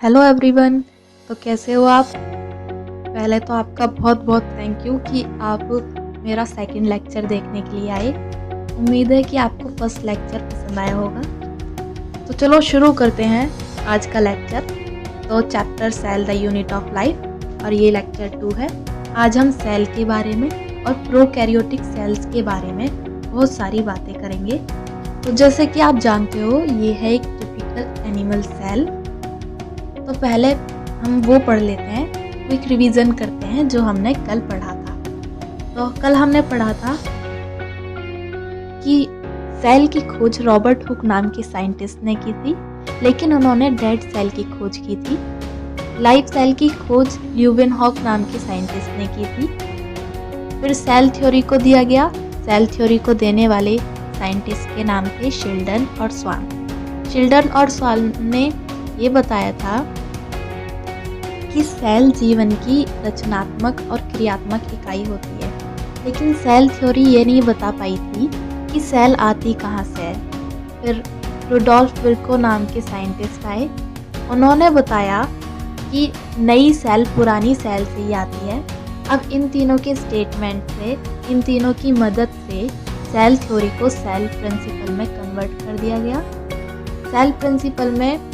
Hello everyone. तो कैसे हो आप? पहले तो आपका बहुत बहुत थैंक यू कि आप मेरा सेकंड लेक्चर देखने के लिए आए। उम्मीद है कि आपको फर्स्ट लेक्चर पसंद आया होगा। तो चलो शुरू करते हैं आज का लेक्चर। तो chapter cell the unit of life और ये लेक्चर 2 है। आज हम सेल के बारे में और प्रोकैरियोटिक सेल्स के बारे में बहुत सारी बातें करेंगे। तो जैसे कि आप जानते हो, ये है एक टिपिकल एनिमल सेल। तो पहले हम वो पढ़ लेते हैं, क्विक रिवीजन करते हैं जो हमने कल पढ़ा था। तो कल हमने पढ़ा था कि सेल की खोज रॉबर्ट हुक नाम के साइंटिस्ट ने की थी, लेकिन उन्होंने डेड सेल की खोज की थी। लाइव सेल की खोज ल्यूवेनहॉक नाम के साइंटिस्ट ने की थी। फिर सेल थ्योरी को दिया गया। सेल थ्योरी को देने वाले साइंटिस्ट के नाम थे शिल्डन और स्वान। शिल्डन और स्वान ने ये बताया था कि सेल जीवन की रचनात्मक और क्रियात्मक इकाई होती है, लेकिन सेल थ्योरी ये नहीं बता पाई थी कि सेल आती कहाँ से है। फिर रुडोल्फ विर्को नाम के साइंटिस्ट आए। उन्होंने बताया कि नई सेल पुरानी सेल से ही आती है। अब इन तीनों के स्टेटमेंट से, इन तीनों की मदद से सेल थ्योरी को सेल प्रिंसिपल में कन्वर्ट कर दिया गया। सेल प्रिंसिपल में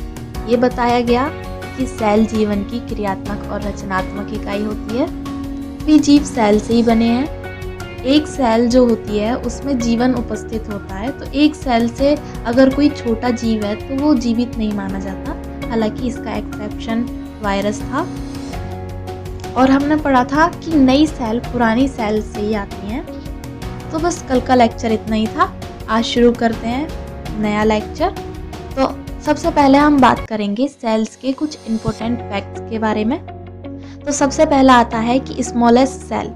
ये बताया गया कि सेल जीवन की क्रियात्मक और रचनात्मक इकाई होती है। सभी जीव सेल से ही बने हैं। एक सेल जो होती है उसमें जीवन उपस्थित होता है, तो एक सेल से अगर कोई छोटा जीव है तो वो जीवित नहीं माना जाता। हालांकि इसका एक्सेप्शन वायरस था। और हमने पढ़ा था कि नई सेल पुरानी सेल से ही आती हैं। तो बस कल का लेक्चर इतना ही था। आज शुरू करते हैं नया लेक्चर। तो सबसे पहले हम बात करेंगे सेल्स के कुछ इम्पोर्टेंट फैक्ट्स के बारे में। तो सबसे पहला आता है कि स्मॉलेस्ट सेल।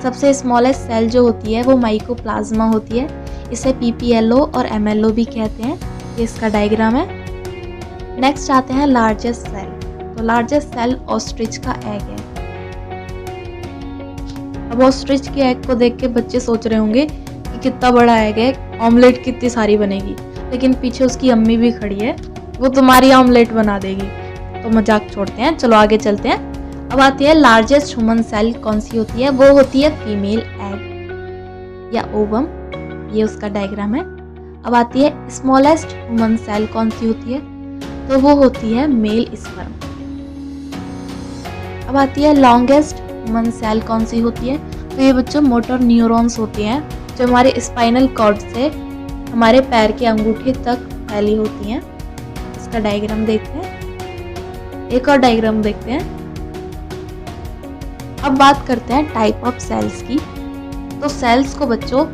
सबसे स्मॉलेस्ट सेल जो होती है वो माइकोप्लाज्मा होती है। इसे पीपीएलओ और एमएलओ भी कहते हैं। ये इसका डायग्राम है। नेक्स्ट आते हैं लार्जेस्ट सेल। तो लार्जेस्ट सेल ऑस्ट्रिच का एग है। अब ऑस्ट्रिच के एग को देख के बच्चे सोच रहे होंगे कि कितना बड़ा एग है, ऑमलेट कितनी सारी बनेगी। लेकिन पीछे उसकी अम्मी भी खड़ी है, वो तुम्हारी ऑमलेट बना देगी। तो मजाक छोड़ते हैं, चलो आगे चलते हैं। अब आती है लार्जेस्ट ह्यूमन सेल कौन सी होती है। वो होती है फीमेल एग या ओवम। ये उसका डायग्राम है। अब आती है स्मॉलेस्ट ह्यूमन सेल कौन सी होती है। तो वो होती है मेल स्पर्म। अब आती है लॉन्गेस्ट ह्यूमन सेल कौन सी होती है। तो ये बच्चों मोटर न्यूरॉन्स होती हैं, जो हमारे स्पाइनल कॉर्ड से हमारे पैर के अंगूठे तक फैली होती हैं। इसका डायग्राम देखते हैं। एक और डायग्राम देखते हैं। अब बात करते हैं टाइप ऑफ सेल्स की। तो सेल्स को बच्चों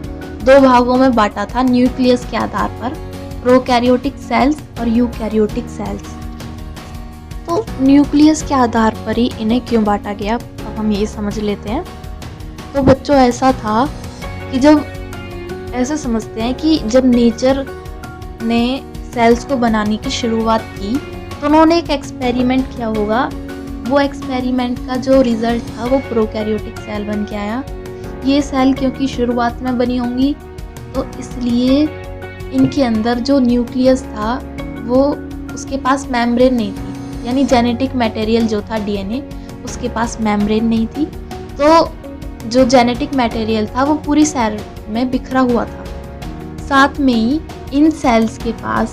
दो भागों में बांटा था न्यूक्लियस के आधार पर, प्रोकैरियोटिक सेल्स और यूकैरियोटिक सेल्स। तो न्यूक्लियस के आधार पर ही इन्हें क्यों बांटा गया, अब हम ये समझ लेते हैं। तो बच्चों ऐसा था कि जब ऐसे समझते हैं कि जब नेचर ने सेल्स को बनाने की शुरुआत की तो उन्होंने एक एक्सपेरिमेंट किया होगा। वो एक्सपेरिमेंट का जो रिजल्ट था वो प्रोकैरियोटिक सेल बन के आया। ये सेल क्योंकि शुरुआत में बनी होंगी तो इसलिए इनके अंदर जो न्यूक्लियस था वो उसके पास मेम्ब्रेन नहीं थी, यानी जेनेटिक मटेरियल जो था डीएनए उसके पास मेम्ब्रेन नहीं थी। तो जो जेनेटिक मटेरियल था वो पूरी सेल में बिखरा हुआ था। साथ में ही इन सेल्स के पास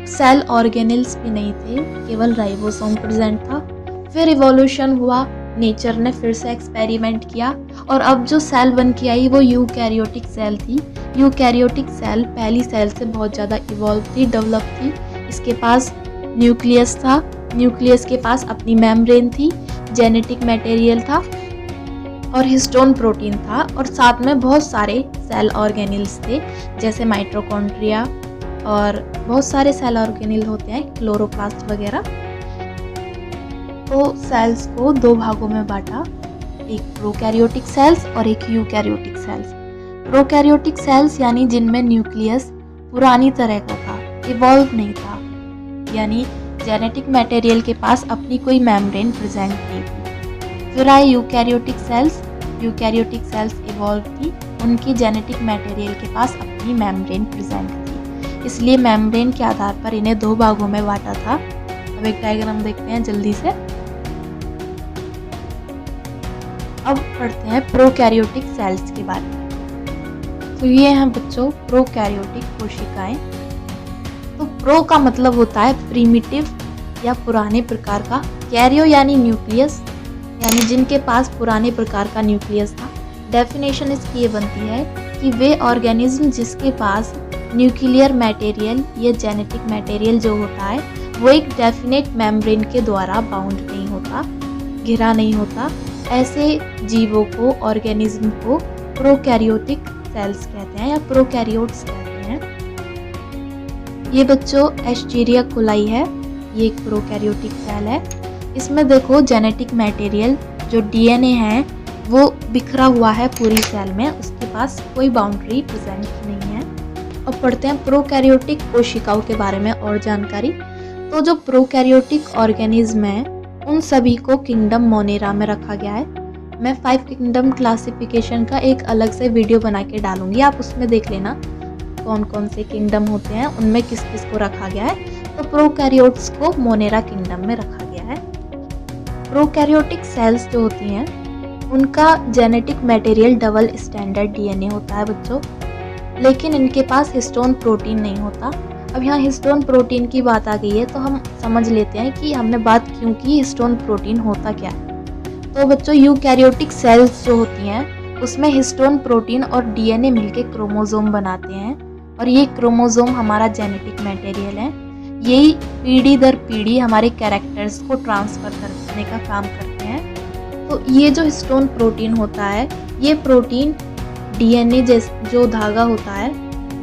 सेल ऑर्गेनेल्स भी नहीं थे, केवल राइबोसोम प्रेजेंट था। फिर इवोल्यूशन हुआ, नेचर ने फिर से एक्सपेरिमेंट किया और अब जो सेल बन के आई वो यूकैरियोटिक सेल थी। यूकैरियोटिक सेल पहली सेल से बहुत ज़्यादा इवॉल्व थी, डेवलप थी। इसके पास न्यूक्लियस था, न्यूक्लियस के पास अपनी मेम्ब्रेन थी, जेनेटिक मटेरियल था और हिस्टोन प्रोटीन था, और साथ में बहुत सारे सेल ऑर्गेनेल्स थे जैसे माइटोकॉन्ड्रिया और बहुत सारे सेल ऑर्गेनेल होते हैं, क्लोरोप्लास्ट वगैरह। तो सेल्स को दो भागों में बांटा, एक प्रोकैरियोटिक सेल्स और एक यूकैरियोटिक सेल्स। प्रोकैरियोटिक सेल्स यानी जिनमें न्यूक्लियस पुरानी तरह का था, इवॉल्व नहीं था, यानी जेनेटिक मटेरियल के पास अपनी कोई मेम्ब्रेन प्रेजेंट नहीं थी। फिर आए eukaryotic cells. Eukaryotic cells evolve थी, उनकी जेनेटिक मटेरियल के पास अपनी मेम्ब्रेन प्रेजेंट थी, इसलिए मेम्ब्रेन के आधार पर इन्हें दो भागों में बांटा था, अब एक डायग्राम देखते हैं जल्दी से। अब पढ़ते हैं प्रोकैरियोटिक सेल्स के बारे में। तो ये हैं बच्चों प्रोकैरियोटिक कोशिकाएं। तो प्रो का मतलब होता है प्रीमिटिव या पुराने प्रकार का, कैरियो यानी न्यूक्लियस यानी जिनके पास पुराने प्रकार का न्यूक्लियस था। डेफिनेशन इसकी ये बनती है कि वे ऑर्गेनिज्म जिसके पास न्यूक्लियर मटेरियल या जेनेटिक मटेरियल जो होता है वो एक डेफिनेट मेम्ब्रेन के द्वारा बाउंड नहीं होता, घिरा नहीं होता, ऐसे जीवों को, ऑर्गेनिज्म को प्रोकैरियोटिक सेल्स कहते हैं या प्रोकैरियोट्स कहते हैं। ये बच्चों एस्चेरिया कोलाई है, ये एक प्रोकैरियोटिक सेल है। इसमें देखो जेनेटिक मटेरियल जो डीएनए है वो बिखरा हुआ है पूरी सेल में, उसके पास कोई बाउंड्री प्रेजेंट नहीं है। अब पढ़ते हैं प्रोकैरियोटिक कोशिकाओं के बारे में और जानकारी। तो जो प्रोकैरियोटिक ऑर्गेनिज्म है उन सभी को किंगडम मोनेरा में रखा गया है। मैं 5 किंगडम क्लासिफिकेशन का एक अलग से वीडियो बना के डालूंगी, आप उसमें देख लेना कौन कौन से किंगडम होते हैं, उनमें किस किस को रखा गया है। तो प्रोकैरियोट्स को मोनेरा किंगडम में रखा गया है। प्रोकैरियोटिक सेल्स जो होती हैं उनका genetic material double standard DNA होता है बच्चों, लेकिन इनके पास हिस्टोन प्रोटीन नहीं होता। अब यहाँ हिस्टोन प्रोटीन की बात आ गई है तो हम समझ लेते हैं कि हमने बात क्यों की, हिस्टोन प्रोटीन होता क्या है। तो बच्चों यूकैरियोटिक सेल्स जो होती हैं उसमें हिस्टोन प्रोटीन और डीएनए मिलकर क्रोमोसोम बनाते हैं, और ये क्रोमोसोम हमारा जेनेटिक मटेरियल है। यही पीढ़ी दर पीढ़ी हमारे कैरेक्टर्स को ट्रांसफर करने का काम करते हैं। तो ये जो हिस्टोन प्रोटीन होता है, ये प्रोटीन डीएनए जो धागा होता है,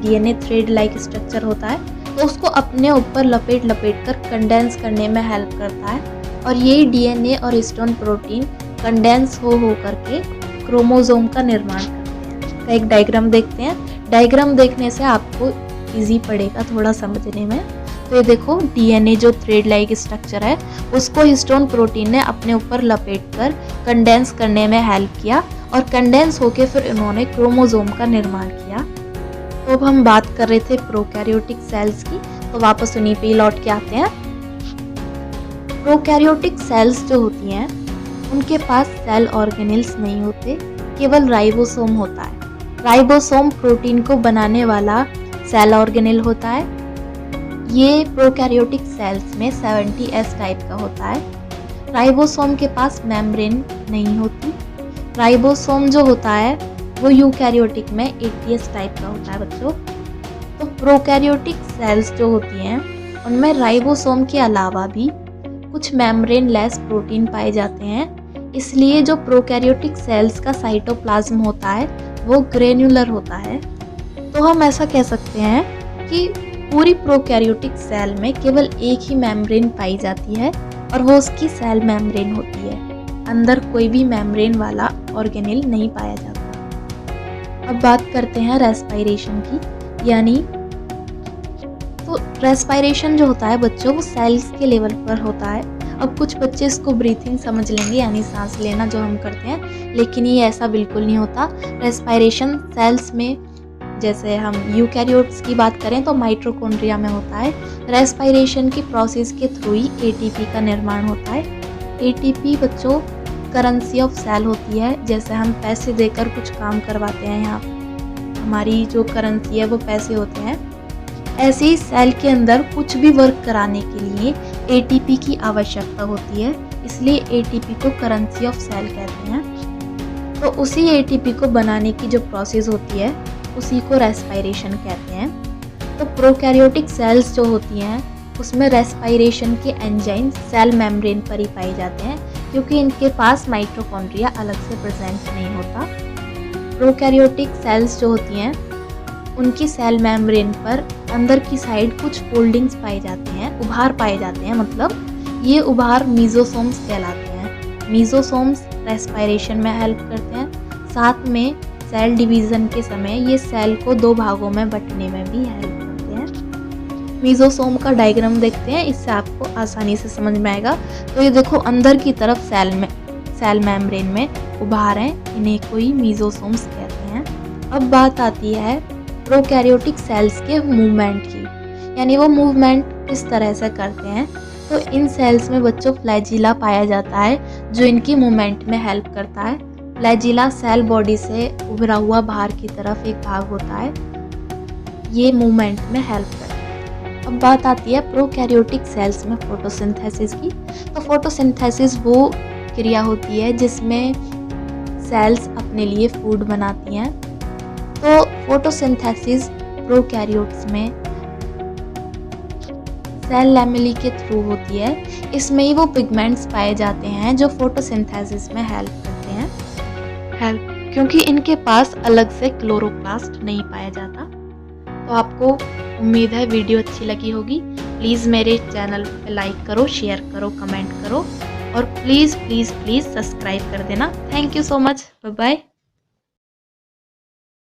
डीएनए थ्रेड लाइक स्ट्रक्चर होता है, तो उसको अपने ऊपर लपेट कर कंडेंस करने में हेल्प करता है, और यही डीएनए और हिस्टोन प्रोटीन कंडेंस हो करके क्रोमोसोम का निर्माण करते हैं। एक डायग्राम देखते हैं, डायग्राम देखने से आपको इजी पड़ेगा थोड़ा समझने में। तो ये देखो डीएनए जो थ्रेड लाइक स्ट्रक्चर है उसको हिस्टोन प्रोटीन ने अपने ऊपर लपेटकर कंडेंस करने में हेल्प किया, और कंडेंस होके फिर इन्होंने क्रोमोसोम का निर्माण किया। तो अब हम बात कर रहे थे प्रोकैरियोटिक सेल्स की, तो वापस उन्हीं पे लौट के आते हैं। प्रोकैरियोटिक सेल्स जो होती हैं उनके पास सेल ऑर्गेनेल्स नहीं होते, केवल राइबोसोम होता है। राइबोसोम प्रोटीन को बनाने वाला सेल ऑर्गेनेल होता है। ये प्रोकैरियोटिक सेल्स में 70S टाइप का होता है। राइबोसोम के पास मेम्ब्रेन नहीं होती। राइबोसोम जो होता है वो यूकैरियोटिक में 80S टाइप का होता है बच्चों। तो प्रोकैरियोटिक सेल्स जो होती हैं उनमें राइबोसोम के अलावा भी कुछ मेम्ब्रेन लेस प्रोटीन पाए जाते हैं, इसलिए जो प्रोकैरियोटिक सेल्स का साइटोप्लाज्म होता है वो ग्रेन्युलर होता है। तो हम ऐसा कह सकते हैं कि पूरी प्रोकैरियोटिक सेल में केवल एक ही मेम्ब्रेन पाई जाती है, और वो उसकी सेल मेम्ब्रेन होती है। अंदर कोई भी मेम्ब्रेन वाला ऑर्गेनेल नहीं पाया जाता। अब बात करते हैं रेस्पायरेशन की, यानी तो रेस्पायरेशन जो होता है बच्चों वो सेल्स के लेवल पर होता है। अब कुछ बच्चे इसको ब्रीथिंग समझ लेंगे, यानी सांस लेना जो हम करते हैं, लेकिन ये ऐसा बिल्कुल नहीं होता। रेस्पायरेशन सेल्स में, जैसे हम यूकैरियोट्स की बात करें तो माइटोकॉन्ड्रिया में होता है। रेस्पायरेशन की प्रोसेस के थ्रू ही एटीपी का निर्माण होता है। एटीपी बच्चों करेंसी ऑफ सेल होती है, जैसे हम पैसे देकर कुछ काम करवाते हैं, यहाँ हमारी जो करेंसी है वो पैसे होते हैं। ऐसे ही सेल के अंदर कुछ भी वर्क कराने के लिए एटीपी की आवश्यकता होती है, इसलिए एटीपी को करेंसी ऑफ सेल कहते हैं। तो उसी एटीपी को बनाने की जो प्रोसेस होती है उसी को रेस्पायरेशन कहते हैं। तो प्रोकैरियोटिक सेल्स जो होती हैं उसमें रेस्पायरेशन के एंजाइम सेल मेम्ब्रेन पर ही पाए जाते हैं, क्योंकि इनके पास माइटोकॉन्ड्रिया अलग से प्रेजेंट नहीं होता। प्रोकैरियोटिक सेल्स जो होती हैं उनकी सेल मेम्ब्रेन पर अंदर की साइड कुछ फोल्डिंग्स पाए जाते हैं, उभार पाए जाते हैं, मतलब ये उभार मीजोसोम्स कहलाते हैं। मीजोसोम्स रेस्पायरेशन में हेल्प करते हैं, साथ में सेल डिवीज़न के समय ये सेल को 2 भागों में बंटने में भी हेल्प करते हैं। मीजोसोम का डायग्राम देखते हैं, इससे आपको आसानी से समझ में आएगा। तो ये देखो अंदर की तरफ सेल मेम्ब्रेन में उभार हैं, इन्हें कोई मीजोसोम्स कहते हैं। अब बात आती है प्रोकैरियोटिक सेल्स के मूवमेंट की, यानी वो मूवमेंट किस तरह से करते हैं। तो इन सेल्स में बच्चों फ्लैजिला पाया जाता है जो इनकी मूवमेंट में हेल्प करता है। फ्लैजिला सेल बॉडी से उभरा हुआ बाहर की तरफ एक भाग होता है, ये मूवमेंट में हेल्प करता है। अब बात आती है प्रोकैरियोटिक सेल्स में फोटोसिंथेसिस की। तो फोटोसिंथेसिस वो क्रिया होती है जिसमें सेल्स अपने लिए फूड बनाती हैं। तो फोटोसिंथेसिस प्रोकैरियोट्स में सेल लैमेली के थ्रू होती है। इसमें ही वो पिगमेंट्स पाए जाते हैं जो फोटोसिंथेसिस में हेल्प करते हैं, क्योंकि इनके पास अलग से क्लोरोप्लास्ट नहीं पाया जाता। तो आपको उम्मीद है वीडियो अच्छी लगी होगी। प्लीज़ मेरे चैनल पे लाइक करो, शेयर करो, कमेंट करो और प्लीज़ प्लीज़ प्लीज़ सब्सक्राइब कर देना। Thank you so much, bye bye.